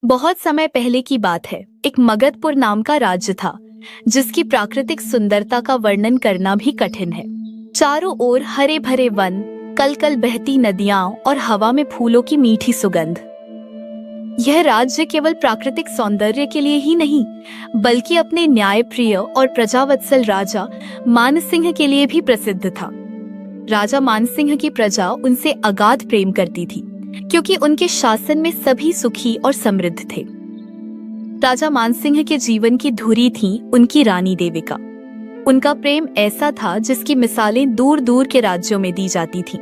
बहुत समय पहले की बात है। एक मगधपुर नाम का राज्य था जिसकी प्राकृतिक सुंदरता का वर्णन करना भी कठिन है। चारों ओर हरे भरे वन, कल कल बहती नदियां और हवा में फूलों की मीठी सुगंध। यह राज्य केवल प्राकृतिक सौंदर्य के लिए ही नहीं बल्कि अपने न्यायप्रिय और प्रजावत्सल राजा मानसिंह के लिए भी प्रसिद्ध था। राजा मानसिंह की प्रजा उनसे अगाध प्रेम करती थी क्योंकि उनके शासन में सभी सुखी और समृद्ध थे। राजा मानसिंह के जीवन की धुरी थी उनकी रानी देविका। उनका प्रेम ऐसा था जिसकी मिसालें दूर दूर के राज्यों में दी जाती थीं।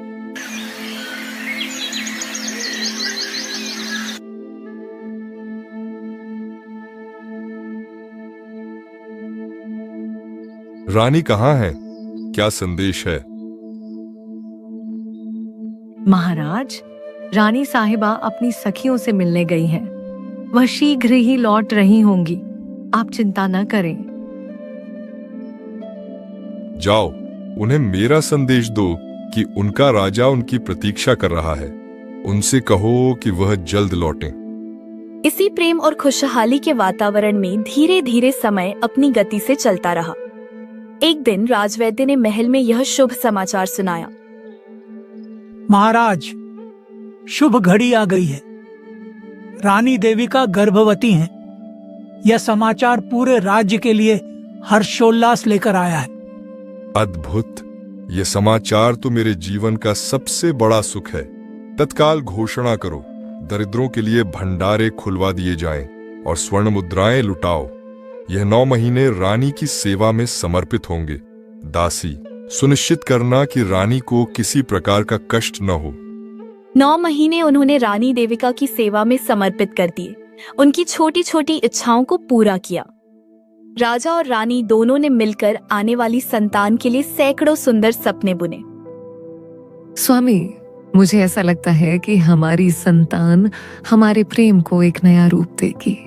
रानी कहाँ है? क्या संदेश है? महाराज, रानी साहिबा अपनी सखियों से मिलने गई हैं। वह शीघ्र ही लौट रही होंगी। आप चिंता न करें। जाओ, उन्हें मेरा संदेश दो कि उनका राजा उनकी प्रतीक्षा कर रहा है। उनसे कहो कि वह जल्द लौटें। इसी प्रेम और खुशहाली के वातावरण में धीरे धीरे समय अपनी गति से चलता रहा। एक दिन राजवैद्य ने महल में यह शुभ समाचार सुनाया। महाराज, शुभ घड़ी आ गई है। रानी देविका गर्भवती हैं। यह समाचार पूरे राज्य के लिए हर्षोल्लास लेकर आया है। अद्भुत! यह समाचार तो मेरे जीवन का सबसे बड़ा सुख है। तत्काल घोषणा करो, दरिद्रों के लिए भंडारे खुलवा दिए जाएं और स्वर्ण मुद्राएं लुटाओ। यह 9 महीने रानी की सेवा में समर्पित होंगे। दासी, सुनिश्चित करना कि रानी को किसी प्रकार का कष्ट न हो। 9 महीने उन्होंने रानी देविका की सेवा में समर्पित कर दिए। उनकी छोटी छोटी इच्छाओं को पूरा किया। राजा और रानी दोनों ने मिलकर आने वाली संतान के लिए सैकड़ों सुंदर सपने बुने। स्वामी, मुझे ऐसा लगता है कि हमारी संतान हमारे प्रेम को एक नया रूप देगी।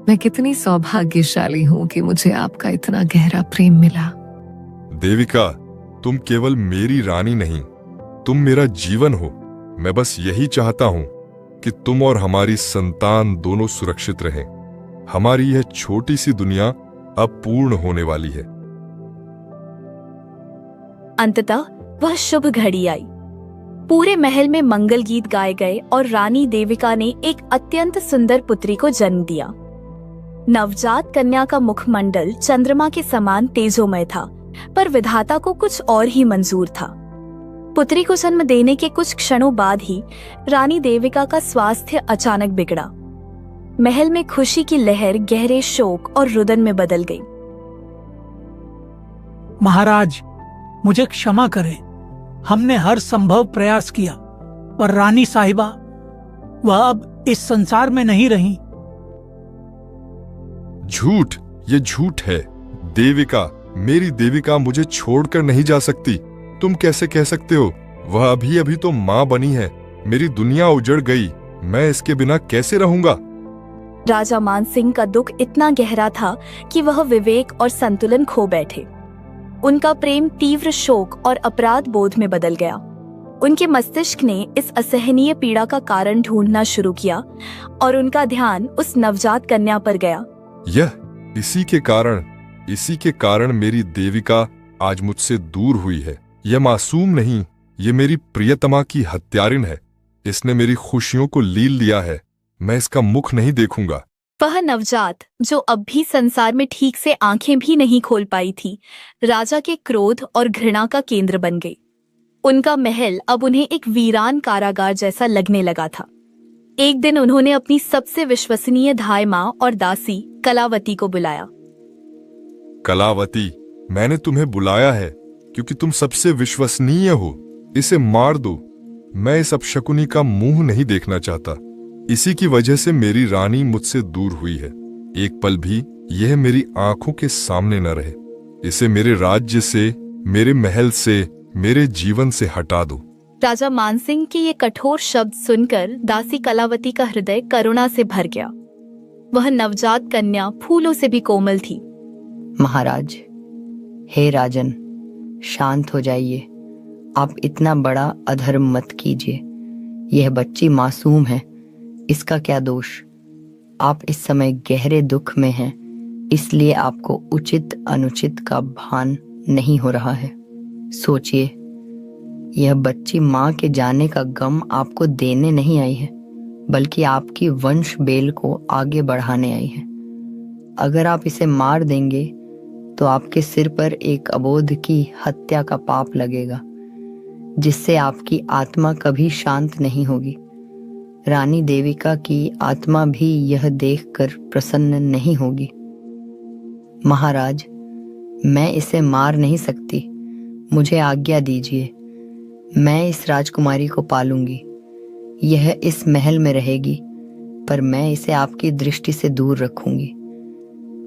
मैं कितनी सौभाग्यशाली हूँ कि मुझे आपका इतना गहरा प्रेम मिला। देविका, तुम केवल मेरी रानी नहीं, तुम मेरा जीवन हो। मैं बस यही चाहता हूं कि तुम और हमारी संतान दोनों सुरक्षित रहें। हमारी यह छोटी सी दुनिया अब पूर्ण होने वाली है। अंततः वह शुभ घड़ी आई। पूरे महल में मंगल गीत गाए गए और रानी देविका ने एक अत्यंत सुंदर पुत्री को जन्म दिया। नवजात कन्या का मुखमंडल चंद्रमा के समान तेजोमय था, पर विधाता को कुछ और ही मंजूर था। पुत्री को जन्म देने के कुछ क्षणों बाद ही रानी देविका का स्वास्थ्य अचानक बिगड़ा। महल में खुशी की लहर गहरे शोक और रुदन में बदल गई। महाराज, मुझे क्षमा करें। हमने हर संभव प्रयास किया, पर रानी साहिबा वह अब इस संसार में नहीं रही। झूठ! ये झूठ है। देविका, मेरी देविका मुझे छोड़कर नहीं जा सकती। तुम कैसे कह सकते हो? वह अभी अभी तो माँ बनी है। मेरी दुनिया उजड़ गई। मैं इसके बिना कैसे रहूंगा? राजा मानसिंह का दुख इतना गहरा था कि वह विवेक और संतुलन खो बैठे। उनका प्रेम तीव्र शोक और अपराध बोध में बदल गया। उनके मस्तिष्क ने इस असहनीय पीड़ा का कारण ढूंढना शुरू किया और उनका ध्यान उस नवजात कन्या पर गया। इसी के कारण मेरी देविका आज मुझसे दूर हुई है। यह मासूम नहीं, ये मेरी प्रियतमा की हत्यारिन है। इसने मेरी खुशियों को लील लिया है। मैं इसका मुख नहीं देखूंगा। वह नवजात, जो अब भी संसार में ठीक से आंखें भी नहीं खोल पाई थी, राजा के क्रोध और घृणा का केंद्र बन गई। उनका महल अब उन्हें एक वीरान कारागार जैसा लगने लगा था। एक दिन उन्होंने अपनी सबसे विश्वसनीय धाय मां और दासी कलावती को बुलाया। कलावती, मैंने तुम्हें बुलाया है क्योंकि तुम सबसे विश्वसनीय हो। इसे मार दो। मैं इस अपशकुनी का मुंह नहीं देखना चाहता। इसी की वजह से मेरी रानी मुझसे दूर हुई है। एक पल भी यह मेरी आंखों के सामने न रहे। इसे मेरे राज्य से, मेरे महल से, मेरे जीवन से हटा दो। राजा मानसिंह के ये कठोर शब्द सुनकर दासी कलावती का हृदय करुणा से भर गया। वह नवजात कन्या फूलों से भी कोमल थी। महाराज, हे राजन, शांत हो जाइए। आप इतना बड़ा अधर्म मत कीजिए। यह बच्ची मासूम है, इसका क्या दोष? आप इस समय गहरे दुख में हैं, इसलिए आपको उचित अनुचित का भान नहीं हो रहा है। सोचिए, यह बच्ची माँ के जाने का गम आपको देने नहीं आई है, बल्कि आपकी वंश बेल को आगे बढ़ाने आई है। अगर आप इसे मार देंगे तो आपके सिर पर एक अबोध की हत्या का पाप लगेगा, जिससे आपकी आत्मा कभी शांत नहीं होगी। रानी देविका की आत्मा भी यह देखकर प्रसन्न नहीं होगी। महाराज, मैं इसे मार नहीं सकती, मुझे आज्ञा दीजिए। मैं इस राजकुमारी को पालूंगी। यह इस महल में रहेगी, पर मैं इसे आपकी दृष्टि से दूर रखूंगी।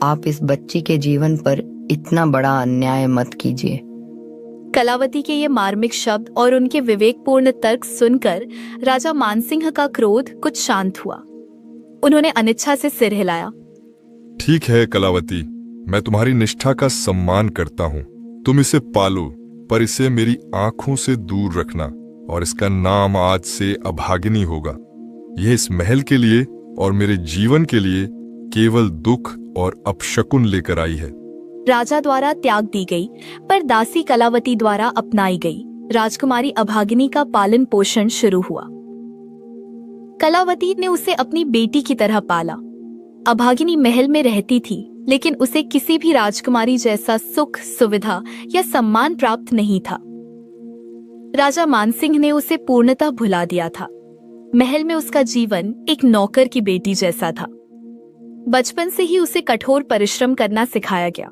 आप इस बच्ची के जीवन पर इतना बड़ा अन्याय मत कीजिए। कलावती के ये मार्मिक शब्द और उनके विवेकपूर्ण तर्क सुनकर राजा मानसिंह का क्रोध कुछ शांत हुआ। उन्होंने अनिच्छा से सिर हिलाया। ठीक है कलावती, मैं तुम्हारी निष्ठा का सम्मान करता हूँ। तुम इसे पालो, पर इसे मेरी आंखों से दूर रखना, और इसका नाम आज से अभागिनी होगा। यह इस महल के लिए और मेरे जीवन के लिए केवल दुख और अपशकुन लेकर आई है। राजा द्वारा त्याग दी गई, पर दासी कलावती द्वारा अपनाई गई राजकुमारी अभागिनी का पालन पोषण शुरू हुआ। कलावती ने उसे अपनी बेटी की तरह पाला। अभागिनी महल में रहती थी, लेकिन उसे किसी भी राजकुमारी जैसा सुख, सुविधा या सम्मान प्राप्त नहीं था। राजा मानसिंह ने उसे पूर्णतः भुला दिया था। महल में उसका जीवन एक नौकर की बेटी जैसा था। बचपन से ही उसे कठोर परिश्रम करना सिखाया गया।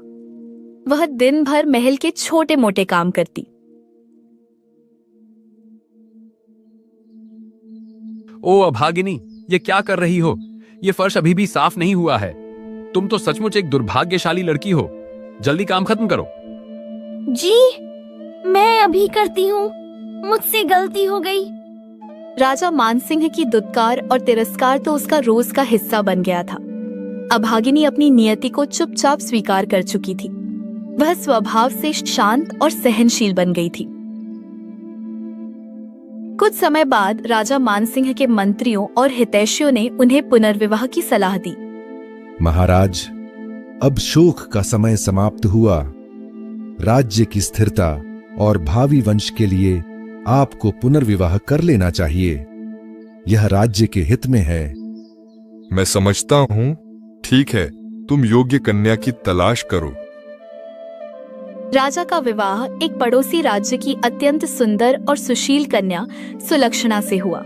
वह दिन भर महल के छोटे मोटे काम करती। ओ अभागिनी, ये क्या कर रही हो? ये फर्श अभी भी साफ नहीं हुआ है। तुम तो सचमुच एक दुर्भाग्यशाली लड़की हो। जल्दी काम खत्म करो। जी, मैं अभी करती हूँ, मुझसे गलती हो गई। राजा मानसिंह की दुत्कार और तिरस्कार तो उसका रोज का हिस्सा बन गया था। अभागिनी अपनी नियति को चुपचाप स्वीकार कर चुकी थी। वह स्वभाव से शांत और सहनशील बन गई थी। कुछ समय बाद राजा मानसिंह के मंत्रियों और हितैषियों ने उन्हें पुनर्विवाह की सलाह दी। महाराज, अब शोक का समय समाप्त हुआ। राज्य की स्थिरता और भावी वंश के लिए आपको पुनर्विवाह कर लेना चाहिए। यह राज्य के हित में है। मैं समझता हूँ। ठीक है, तुम योग्य कन्या की तलाश करो। राजा का विवाह एक पड़ोसी राज्य की अत्यंत सुंदर और सुशील कन्या सुलक्षणा से हुआ।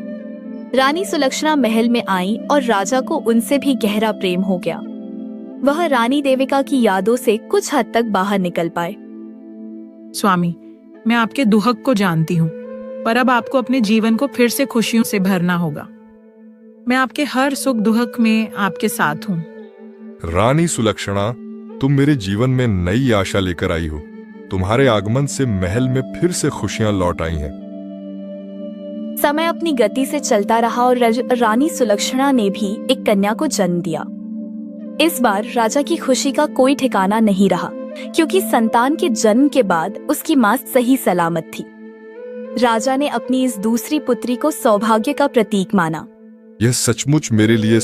रानी सुलक्षणा महल में आई और राजा को उनसे भी गहरा प्रेम हो गया। वह रानी देविका की यादों से कुछ हद तक बाहर निकल पाए। स्वामी, मैं आपके दुहक को जानती हूँ, पर अब आपको अपने जीवन को फिर से खुशियों से भरना होगा। मैं आपके हर सुख दुहक में आपके साथ हूँ। रानी सुलक्षणा, तुम मेरे जीवन में नई आशा लेकर आई हो। तुम्हारे आगमन से महल में फिर से खुशियां लौट आई हैं। समय अपनी गति से चलता रहा और रानी सुलक्षणा ने भी एक कन्या को जन्म दिया। इस बार राजा की खुशी का कोई ठिकाना नहीं रहा, क्योंकि संतान के जन्म के बाद उसकी मां सही सलामत थी। राजा ने अपनी इस दूसरी पुत्री को सौभाग्य का प्रतीक माना। यह सचमुच मेरे लिए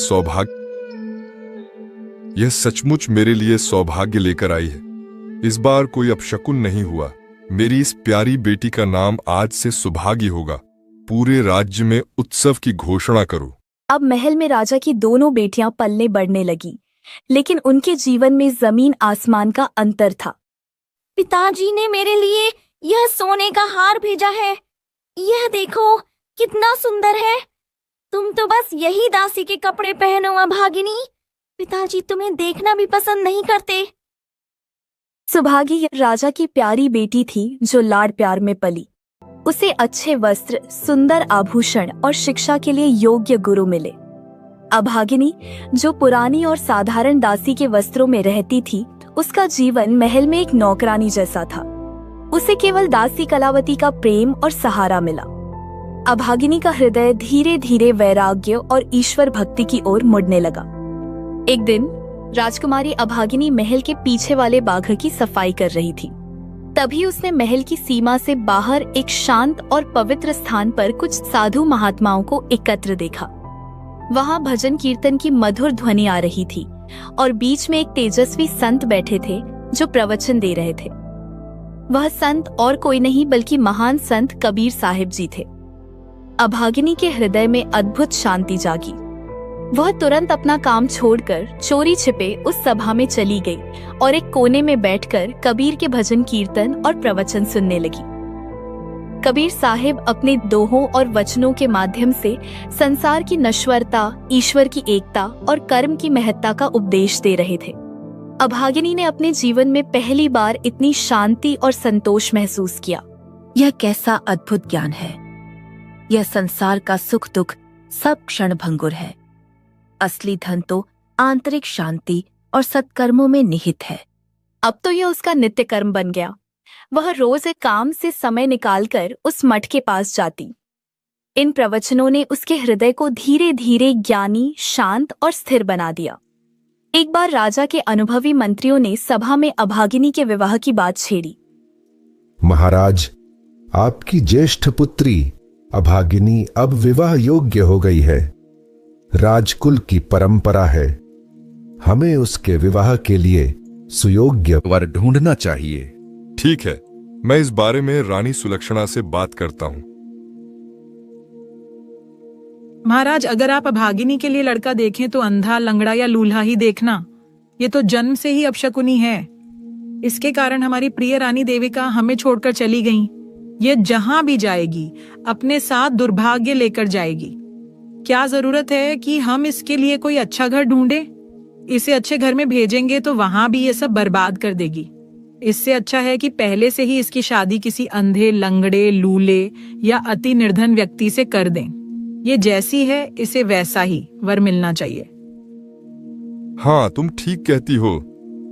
सौभाग्य लेकर आई है। इस बार कोई अपशकुन नहीं हुआ। मेरी इस प्यारी बेटी का नाम आज से सुभागी होगा। पूरे राज्य में उत्सव की घोषणा करो। अब महल में राजा की दोनों बेटियां पलने बढ़ने लगी, लेकिन उनके जीवन में जमीन आसमान का अंतर था। पिताजी ने मेरे लिए यह सोने का हार भेजा है। यह देखो, कितना सुंदर है। तुम तो बस यही दासी के कपड़े पहनो अभागिनी। पिताजी तुम्हें देखना भी पसंद नहीं करते। सुभागी राजा की प्यारी बेटी थी, जो लाड प्यार में पली। उसे अच्छे वस्त्र, सुंदर आभूषण और शिक्षा के लिए योग्य गुरु मिले। अभागिनी, जो पुरानी और साधारण दासी के वस्त्रों में रहती थी, उसका जीवन महल में एक नौकरानी जैसा था। उसे केवल दासी कलावती का प्रेम और सहारा मिला। अभागिनी का हृदय धीरे धीरे वैराग्य और ईश्वर भक्ति की ओर मुड़ने लगा। एक दिन राजकुमारी अभागिनी महल के पीछे वाले बाग की सफाई कर रही थी। तभी उसने महल की सीमा से बाहर एक शांत और पवित्र स्थान पर कुछ साधु महात्माओं को एकत्र देखा। वहां भजन कीर्तन की मधुर ध्वनि आ रही थी और बीच में एक तेजस्वी संत बैठे थे जो प्रवचन दे रहे थे। वह संत और कोई नहीं बल्कि महान संत कबीर साहिब जी थे। अभागिनी के हृदय में अद्भुत शांति जागी। वह तुरंत अपना काम छोड़कर चोरी छिपे उस सभा में चली गई और एक कोने में बैठकर कबीर के भजन कीर्तन और प्रवचन सुनने लगी। कबीर साहिब अपने दोहों और वचनों के माध्यम से संसार की नश्वरता, ईश्वर की एकता और कर्म की महत्ता का उपदेश दे रहे थे। अभागिनी ने अपने जीवन में पहली बार इतनी शांति और संतोष महसूस किया। यह कैसा अद्भुत ज्ञान है। यह संसार का सुख दुख सब क्षण भंगुर है। असली धन तो आंतरिक शांति और सत्कर्मों में निहित है। अब तो यह उसका नित्य कर्म बन गया। वह रोज एक काम से समय निकालकर उस मठ के पास जाती। इन प्रवचनों ने उसके हृदय को धीरे धीरे ज्ञानी, शांत और स्थिर बना दिया। एक बार राजा के अनुभवी मंत्रियों ने सभा में अभागिनी के विवाह की बात छेड़ी। महाराज, आपकी ज्येष्ठ पुत्री अभागिनी अब विवाह योग्य हो गई है। राजकुल की परंपरा है। हमें उसके विवाह के लिए सुयोग्य वर ढूंढना चाहिए। ठीक है, मैं इस बारे में रानी सुलक्षणा से बात करता हूं। महाराज, अगर आप अभागिनी के लिए लड़का देखें तो अंधा, लंगड़ा या लूल्हा ही देखना। ये तो जन्म से ही अपशकुनी है। इसके कारण हमारी प्रिय रानी देविका हमें छोड़कर चली गईं। ये जहां भी जाएगी अपने साथ दुर्भाग्य लेकर जाएगी। क्या जरूरत है कि हम इसके लिए कोई अच्छा घर ढूंढे? इसे अच्छे घर में भेजेंगे तो वहां भी ये सब बर्बाद कर देगी। इससे अच्छा है कि पहले से ही इसकी शादी किसी अंधे, लंगड़े, लूले या अति निर्धन व्यक्ति से कर दें। ये जैसी है इसे वैसा ही वर मिलना चाहिए। हाँ, तुम ठीक कहती हो।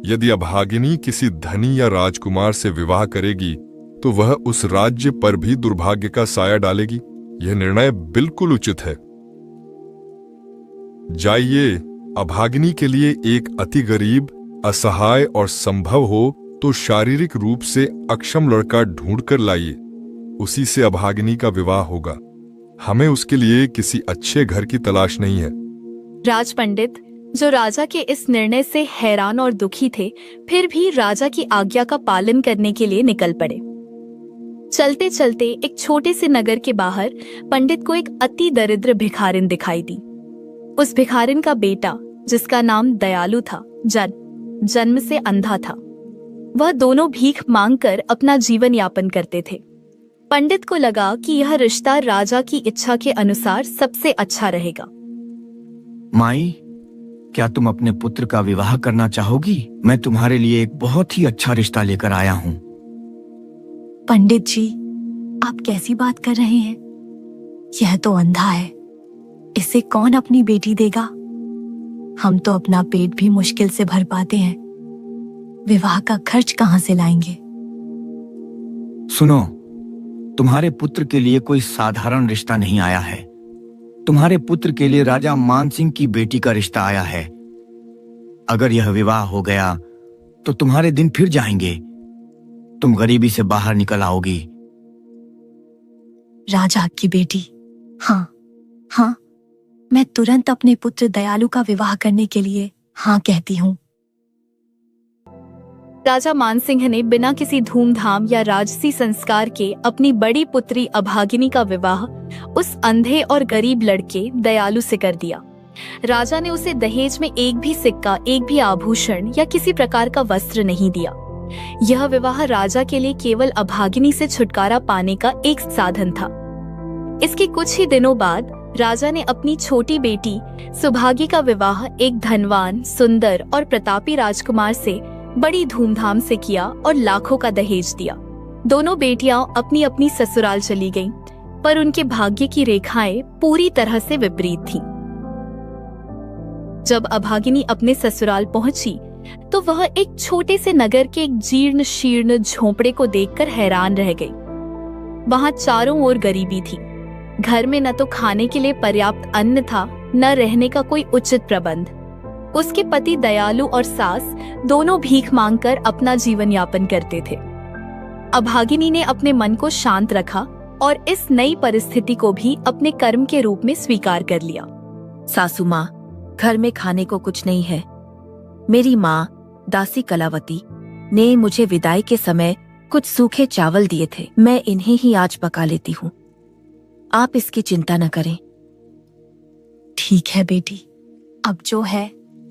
यदि अभागिनी किसी धनी या राजकुमार से विवाह करेगी तो वह उस राज्य पर भी दुर्भाग्य का साया डालेगी। यह निर्णय बिल्कुल उचित है। जाइए, अभागिनी के लिए एक अति गरीब, असहाय और संभव हो तो शारीरिक रूप से अक्षम लड़का ढूंढकर लाइए। उसी से अभागिनी का विवाह होगा। हमें उसके लिए किसी अच्छे घर की तलाश नहीं है। राज पंडित, जो राजा के इस निर्णय से हैरान और दुखी थे, फिर भी राजा की आज्ञा का पालन करने के लिए निकल पड़े। चलते चलते एक छोटे से नगर के बाहर पंडित को एक अति दरिद्र भिखारिन दिखाई दी। उस भिखारिन का बेटा, जिसका नाम दयालु था, जन्म से अंधा था। वह दोनों भीख मांगकर अपना जीवन यापन करते थे। पंडित को लगा कि यह रिश्ता राजा की इच्छा के अनुसार सबसे अच्छा रहेगा। माई, क्या तुम अपने पुत्र का विवाह करना चाहोगी? मैं तुम्हारे लिए एक बहुत ही अच्छा रिश्ता लेकर आया हूँ। पंडित जी, आप कैसी बात कर रहे हैं? यह तो अंधा है। इसे कौन अपनी बेटी देगा? हम तो अपना पेट भी मुश्किल से भर पाते हैं। विवाह का खर्च कहां से लाएंगे? सुनो, तुम्हारे पुत्र के लिए कोई साधारण रिश्ता नहीं आया है। तुम्हारे पुत्र के लिए राजा मानसिंह की बेटी का रिश्ता आया है। अगर यह विवाह हो गया तो तुम्हारे दिन फिर जाएंगे। तुम गरीबी से बाहर निकल आओगी। राजा की बेटी? हाँ, मैं तुरंत अपने पुत्र दयालु का विवाह करने के लिए हाँ कहती हूँ। राजा मानसिंह ने बिना किसी धूमधाम या राजसी संस्कार के अपनी बड़ी पुत्री अभागिनी का विवाह उस अंधे और गरीब लड़के दयालु से कर दिया। राजा ने उसे दहेज में एक भी सिक्का, एक भी आभूषण या किसी प्रकार का वस्त्र नहीं दिया। यह विवाह राजा के लिए केवल अभागिनी से छुटकारा पाने का एक साधन था। इसके कुछ ही दिनों बाद राजा ने अपनी छोटी बेटी सुभागी का विवाह एक धनवान, सुंदर और प्रतापी राजकुमार से बड़ी धूमधाम से किया और लाखों का दहेज दिया। दोनों बेटियां अपनी अपनी ससुराल चली गईं, पर उनके भाग्य की रेखाएं पूरी तरह से विपरीत थीं। जब अभागिनी अपने ससुराल पहुंची तो वह एक छोटे से नगर के एक जीर्ण शीर्ण झोंपड़े को देखकर हैरान रह गई। वहां चारों ओर गरीबी थी। घर में न तो खाने के लिए पर्याप्त अन्न था, न रहने का कोई उचित प्रबंध। उसके पति दयालु और सास दोनों भीख मांगकर अपना जीवन यापन करते थे। अभागिनी ने अपने मन को शांत रखा और इस नई परिस्थिति को भी अपने कर्म के रूप में स्वीकार कर लिया। सासू माँ, घर में खाने को कुछ नहीं है। मेरी माँ दासी कलावती ने मुझे विदाई के समय कुछ सूखे चावल दिए थे, मैं इन्हें ही आज पका लेती हूँ। आप इसकी चिंता न करें। ठीक है बेटी, अब जो है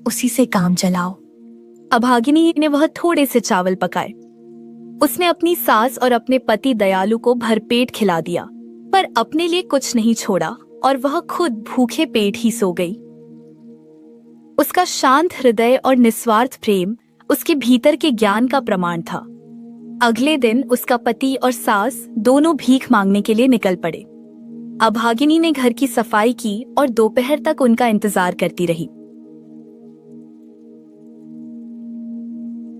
उसी से काम चलाओ। अभागिनी ने वह थोड़े से चावल पकाए। उसने अपनी सास और अपने पति दयालु को भरपेट खिला दिया, पर अपने लिए कुछ नहीं छोड़ा और वह खुद भूखे पेट ही सो गई। उसका शांत हृदय और निस्वार्थ प्रेम उसके भीतर के ज्ञान का प्रमाण था। अगले दिन उसका पति और सास दोनों भीख मांगने के लिए निकल पड़े। अभागिनी ने घर की सफाई की और दोपहर तक उनका इंतजार करती रही।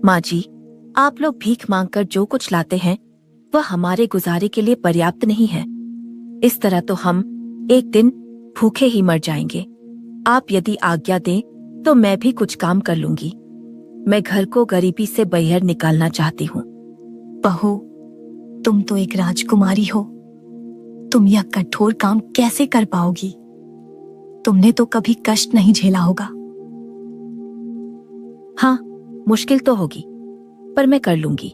माँ जी, आप लोग भीख मांगकर जो कुछ लाते हैं वह हमारे गुजारे के लिए पर्याप्त नहीं है। इस तरह तो हम एक दिन भूखे ही मर जाएंगे। आप यदि आज्ञा दें तो मैं भी कुछ काम कर लूंगी। मैं घर को गरीबी से बाहर निकालना चाहती हूँ। बहू, तुम तो एक राजकुमारी हो, तुम यह कठोर काम कैसे कर पाओगी? तुमने तो कभी कष्ट नहीं झेला होगा। हाँ, मुश्किल तो होगी, पर मैं कर लूंगी।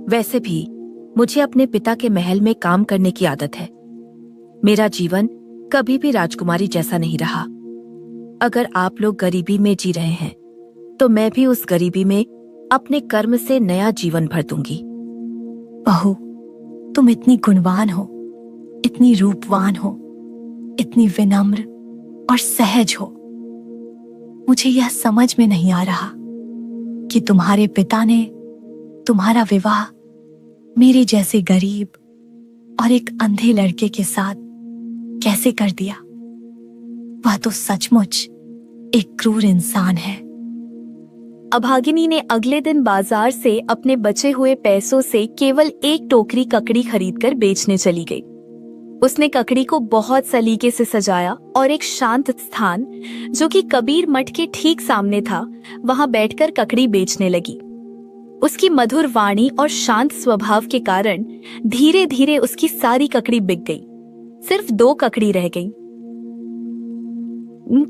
वैसे भी मुझे अपने पिता के महल में काम करने की आदत है। मेरा जीवन कभी भी राजकुमारी जैसा नहीं रहा। अगर आप लोग गरीबी में जी रहे हैं तो मैं भी उस गरीबी में अपने कर्म से नया जीवन भर दूंगी। बहू, तुम इतनी गुणवान हो, इतनी रूपवान हो, इतनी विनम्र और सहज हो। मुझे यह समझ में नहीं आ रहा कि तुम्हारे पिता ने तुम्हारा विवाह मेरे जैसे गरीब और एक अंधे लड़के के साथ कैसे कर दिया। वह तो सचमुच एक क्रूर इंसान है। अभागिनी ने अगले दिन बाजार से अपने बचे हुए पैसों से केवल एक टोकरी ककड़ी खरीदकर बेचने चली गई। उसने ककड़ी को बहुत सलीके से सजाया और एक शांत स्थान, जो कि कबीर मठ के ठीक सामने था, वहां बैठकर ककड़ी बेचने लगी। उसकी मधुर वाणी और शांत स्वभाव के कारण धीरे धीरे उसकी सारी ककड़ी बिक गई। सिर्फ 2 ककड़ी रह गई।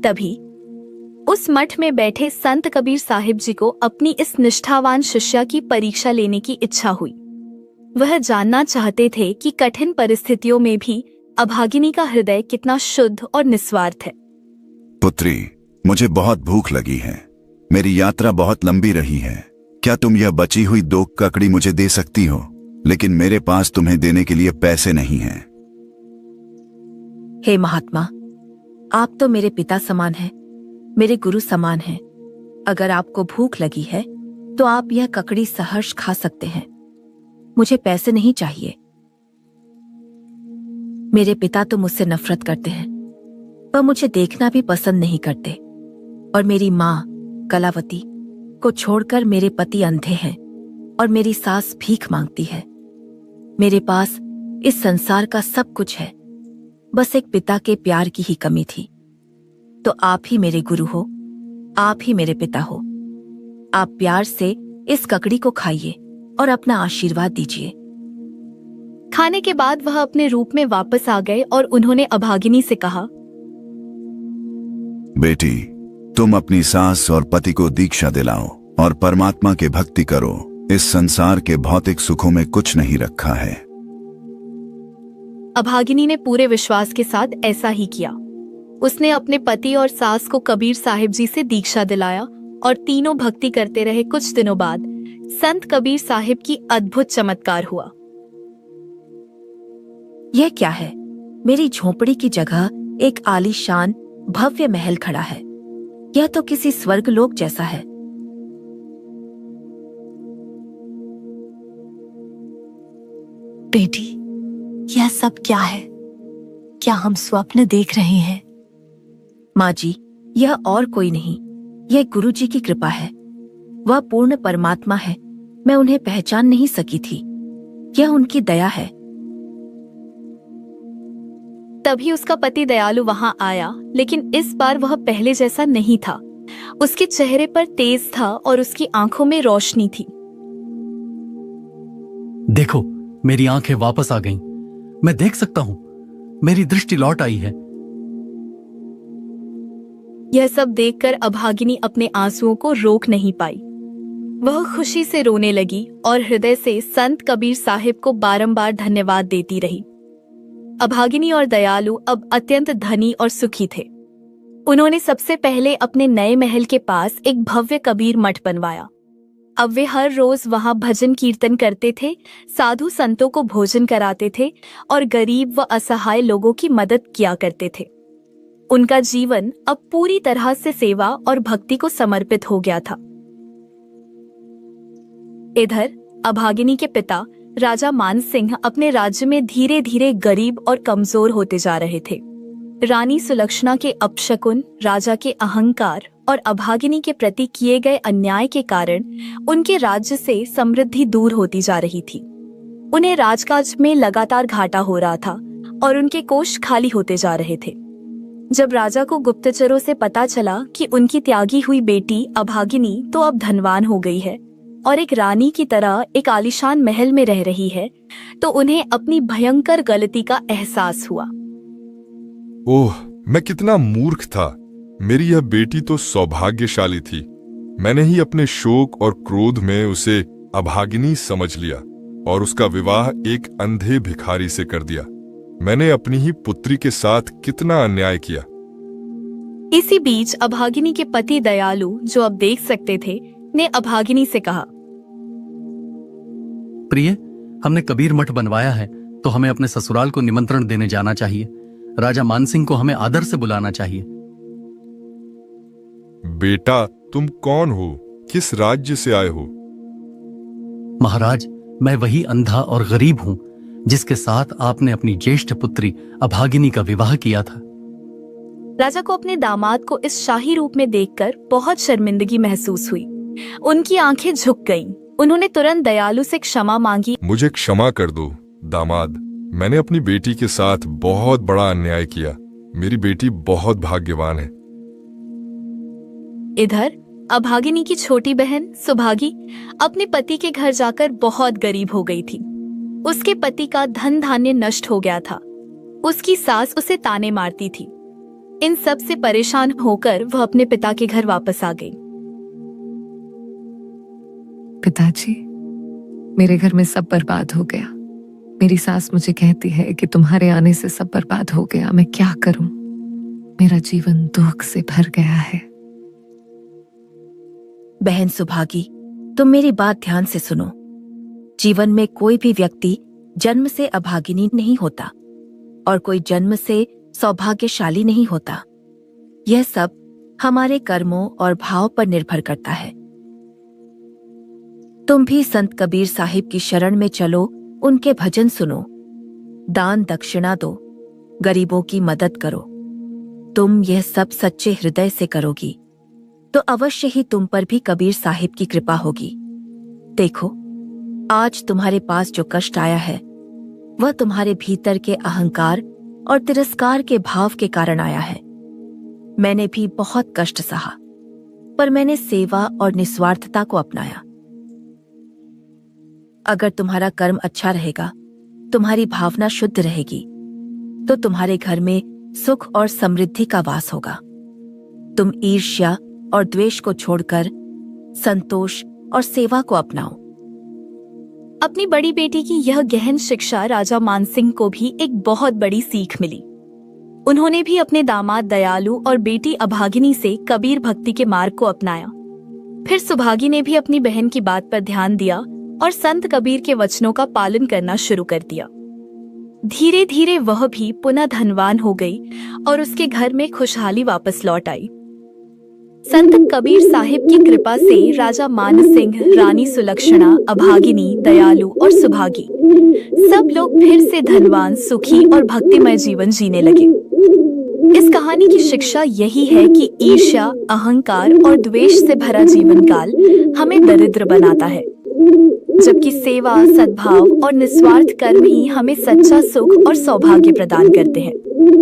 तभी उस मठ में बैठे संत कबीर साहिब जी को अपनी इस निष्ठावान शिष्या की परीक्षा लेने की इच्छा हुई। वह जानना चाहते थे कि कठिन परिस्थितियों में भी अभागिनी का हृदय कितना शुद्ध और निस्वार्थ है। पुत्री, मुझे बहुत भूख लगी है। मेरी यात्रा बहुत लंबी रही है। क्या तुम यह बची हुई 2 ककड़ी मुझे दे सकती हो? लेकिन मेरे पास तुम्हें देने के लिए पैसे नहीं हैं। हे महात्मा, आप तो मेरे पिता समान हैं, मेरे गुरु समान हैं। अगर आपको भूख लगी है तो आप यह ककड़ी सहर्ष खा सकते हैं। मुझे पैसे नहीं चाहिए। मेरे पिता तो मुझसे नफरत करते हैं, वह मुझे देखना भी पसंद नहीं करते। और मेरी माँ कलावती को छोड़कर मेरे पति अंधे हैं और मेरी सास भीख मांगती है। मेरे पास इस संसार का सब कुछ है, बस एक पिता के प्यार की ही कमी थी। तो आप ही मेरे गुरु हो, आप ही मेरे पिता हो। आप प्यार से इस ककड़ी को खाइए और अपना आशीर्वाद दीजिए। खाने के बाद वह अपने रूप में वापस आ गए और उन्होंने अभागिनी से कहा, बेटी, तुम अपनी सास और पति को दीक्षा दिलाओ और परमात्मा के भक्ति करो। इस संसार के भौतिक सुखों में कुछ नहीं रखा है। अभागिनी ने पूरे विश्वास के साथ ऐसा ही किया। उसने अपने पति और सास को कबीर साहिब जी से दीक्षा दिलाया और तीनों भक्ति करते रहे। कुछ दिनों बाद संत कबीर साहिब की अद्भुत चमत्कार हुआ। यह क्या है? मेरी झोपड़ी की जगह एक आलीशान भव्य महल खड़ा है। यह तो किसी स्वर्गलोक जैसा है। बेटी, यह सब क्या है? क्या हम स्वप्न देख रहे हैं? माँ जी, यह और कोई नहीं, यह गुरु जी की कृपा है। वह पूर्ण परमात्मा है। मैं उन्हें पहचान नहीं सकी थी। यह उनकी दया है। तभी उसका पति दयालु वहां आया, लेकिन इस बार वह पहले जैसा नहीं था। उसके चेहरे पर तेज था और उसकी आंखों में रोशनी थी। देखो, मेरी आंखें वापस आ गईं। मैं देख सकता हूं, मेरी दृष्टि लौट आई है। यह सब देखकर अभागिनी अपने आंसुओं को रोक नहीं पाई। वह खुशी से रोने लगी और हृदय से संत कबीर साहिब को बारंबार धन्यवाद देती रही। अभागिनी और दयालु अब अत्यंत धनी और सुखी थे। उन्होंने सबसे पहले अपने नए महल के पास एक भव्य कबीर मठ बनवाया। अब वे हर रोज वहां भजन कीर्तन करते थे, साधु संतों को भोजन कराते थे और गरीब व असहाय लोगों की मदद किया करते थे। उनका जीवन अब पूरी तरह से सेवा और भक्ति को समर्पित हो गया था। इधर अभागिनी के पिता राजा मानसिंह अपने राज्य में धीरे धीरे गरीब और कमजोर होते जा रहे थे। रानी सुलक्षणा के अपशकुन, राजा के अहंकार और अभागिनी के प्रति किए गए अन्याय के कारण उनके राज्य से समृद्धि दूर होती जा रही थी। उन्हें राजकाज में लगातार घाटा हो रहा था और उनके कोष खाली होते जा रहे थे। जब राजा को गुप्तचरों से पता चला कि उनकी त्यागी हुई बेटी अभागिनी तो अब धनवान हो गई है और एक रानी की तरह एक आलीशान महल में रह रही है, तो उन्हें अपनी भयंकर गलती का एहसास हुआ। ओह, मैं कितना मूर्ख था। मेरी यह बेटी तो सौभाग्यशाली थी। मैंने ही अपने शोक और क्रोध में उसे अभागिनी समझ लिया और उसका विवाह एक अंधे भिखारी से कर दिया। मैंने अपनी ही पुत्री के साथ कितना अन्याय किया। इसी बीच अभागिनी के पति दयालु, जो अब देख सकते थे, ने अभागिनी से कहा, प्रिय, हमने कबीर मठ बनवाया है तो हमें अपने ससुराल को निमंत्रण देने जाना चाहिए। राजा मानसिंह को हमें आदर से बुलाना चाहिए। बेटा, तुम कौन हो? किस राज्य से आए हो? महाराज, मैं वही अंधा और गरीब हूं जिसके साथ आपने अपनी ज्येष्ठ पुत्री अभागिनी का विवाह किया था। राजा को अपने दामाद को इस शाही रूप में देखकर बहुत शर्मिंदगी महसूस हुई। उनकी आंखें झुक गईं। उन्होंने तुरंत दयालु से क्षमा मांगी। मुझे क्षमा कर दो दामाद, मैंने अपनी बेटी के साथ बहुत बड़ा अन्याय किया। मेरी बेटी बहुत भाग्यवान है। इधर अभागिनी की छोटी बहन सुभागी अपने पति के घर जाकर बहुत गरीब हो गई थी। उसके पति का धन धान्य नष्ट हो गया था। उसकी सास उसे ताने मारती थी। इन सब से परेशान होकर वह अपने पिता के घर वापस आ गई। पिताजी, मेरे घर में सब बर्बाद हो गया। मेरी सास मुझे कहती है कि तुम्हारे आने से सब बर्बाद हो गया। मैं क्या करूं? मेरा जीवन दुख से भर गया है। बहन सुभागी, तुम मेरी बात ध्यान से सुनो। जीवन में कोई भी व्यक्ति जन्म से अभागिनी नहीं होता और कोई जन्म से सौभाग्यशाली नहीं होता। यह सब हमारे कर्मों और भाव पर निर्भर करता है। तुम भी संत कबीर साहिब की शरण में चलो, उनके भजन सुनो, दान दक्षिणा दो, गरीबों की मदद करो। तुम यह सब सच्चे हृदय से करोगी तो अवश्य ही तुम पर भी कबीर साहिब की कृपा होगी। देखो, आज तुम्हारे पास जो कष्ट आया है वह तुम्हारे भीतर के अहंकार और तिरस्कार के भाव के कारण आया है। मैंने भी बहुत कष्ट सहा, पर मैंने सेवा और निस्वार्थता को अपनाया। अगर तुम्हारा कर्म अच्छा रहेगा, तुम्हारी भावना शुद्ध रहेगी, तो तुम्हारे घर में सुख और समृद्धि का वास होगा। तुम ईर्ष्या और द्वेष को छोड़कर संतोष और सेवा को अपनाओ। अपनी बड़ी बेटी की यह गहन शिक्षा राजा मानसिंह को भी एक बहुत बड़ी सीख मिली। उन्होंने भी अपने दामाद दयालु और बेटी अभागिनी से कबीर भक्ति के मार्ग को अपनाया। फिर सुभागी ने भी अपनी बहन की बात पर ध्यान दिया और संत कबीर के वचनों का पालन करना शुरू कर दिया। धीरे धीरे वह भी पुनः धनवान हो गई और उसके घर में खुशहाली वापस लौट आई। संत कबीर साहिब की कृपा से राजा मानसिंह, रानी सुलक्षणा, अभागिनी, दयालु और सुभागी सब लोग फिर से धनवान, सुखी और भक्तिमय जीवन जीने लगे। इस कहानी की शिक्षा यही है कि ईर्ष्या, अहंकार और द्वेष से भरा जीवन काल हमें दरिद्र बनाता है, जबकि सेवा, सद्भाव और निस्वार्थ कर्म ही हमें सच्चा सुख और सौभाग्य प्रदान करते हैं।